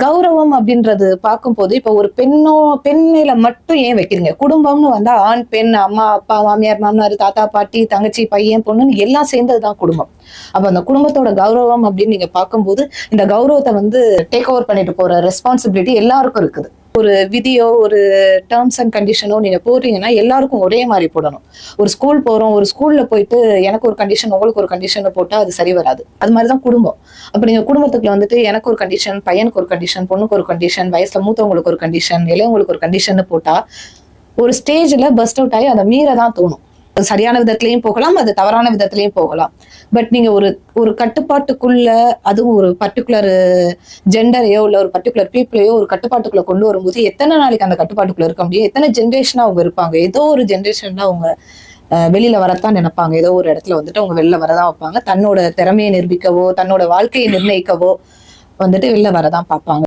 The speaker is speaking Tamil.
கௌரவம் அப்படின்றது பார்க்கும்போது இப்ப ஒரு பெண் மேல மட்டும் ஏன் வைக்கிறீங்க? குடும்பம்னு வந்தா ஆண், பெண், அம்மா, அப்பா, மாமியார், மாமனார், தாத்தா, பாட்டி, தங்கச்சி, பையன், பொண்ணுன்னு எல்லாம் சேர்ந்ததுதான் குடும்பம். அப்ப அந்த குடும்பத்தோட கௌரவம் அப்படின்னு நீங்க பார்க்கும்போது, இந்த கௌரவத்தை வந்து டேக் ஓவர் பண்ணிட்டு போற ரெஸ்பான்சிபிலிட்டி எல்லாருக்கும் இருக்குது. ஒரு விதியோ ஒரு டேர்ம்ஸ் அண்ட் கண்டிஷனோ நீங்க போடுறீங்கன்னா எல்லாருக்கும் ஒரே மாதிரி போடணும். ஒரு ஸ்கூல் போறோம், ஒரு ஸ்கூல்ல போயிட்டு எனக்கு ஒரு கண்டிஷன் உங்களுக்கு ஒரு கண்டிஷன் போட்டா அது சரி வராது. அது மாதிரிதான் குடும்பம். அப்ப நீங்க குடும்பத்துக்குள்ள வந்துட்டு எனக்கு ஒரு கண்டிஷன், பையனுக்கு ஒரு கண்டிஷன், பொண்ணுக்கு ஒரு கண்டிஷன், வயசுல மூத்தவங்களுக்கு ஒரு கண்டிஷன், இளையவங்களுக்கு ஒரு கண்டிஷன் போட்டா ஒரு ஸ்டேஜ்ல பஸ்ட் அவுட் ஆகி அதை மீறதான் தோணும். சரியான விதத்திலையும் போகலாம், அது தவறான விதத்திலையும் போகலாம். பட் நீங்க ஒரு ஒரு கட்டுப்பாட்டுக்குள்ள, அதுவும் ஒரு பர்டிகுலர் ஜெண்டரையோ இல்ல ஒரு பர்டிகுலர் பீப்புளையோ ஒரு கட்டுப்பாட்டுக்குள்ள கொண்டு வரும்போது எத்தனை நாளைக்கு அந்த கட்டுப்பாட்டுக்குள்ள இருக்க முடியும்? எத்தனை ஜென்ரேஷனா அவங்க இருப்பாங்க? ஏதோ ஒரு ஜென்ரேஷன்ல அவங்க வெளியில வரத்தான் நினைப்பாங்க. ஏதோ ஒரு இடத்துல வந்துட்டு அவங்க வெளில வரதான் வைப்பாங்க. தன்னோட திறமையை நிரூபிக்கவோ, தன்னோட வாழ்க்கையை நிர்ணயிக்கவோ வந்துட்டு வெளில வரதான் பார்ப்பாங்க.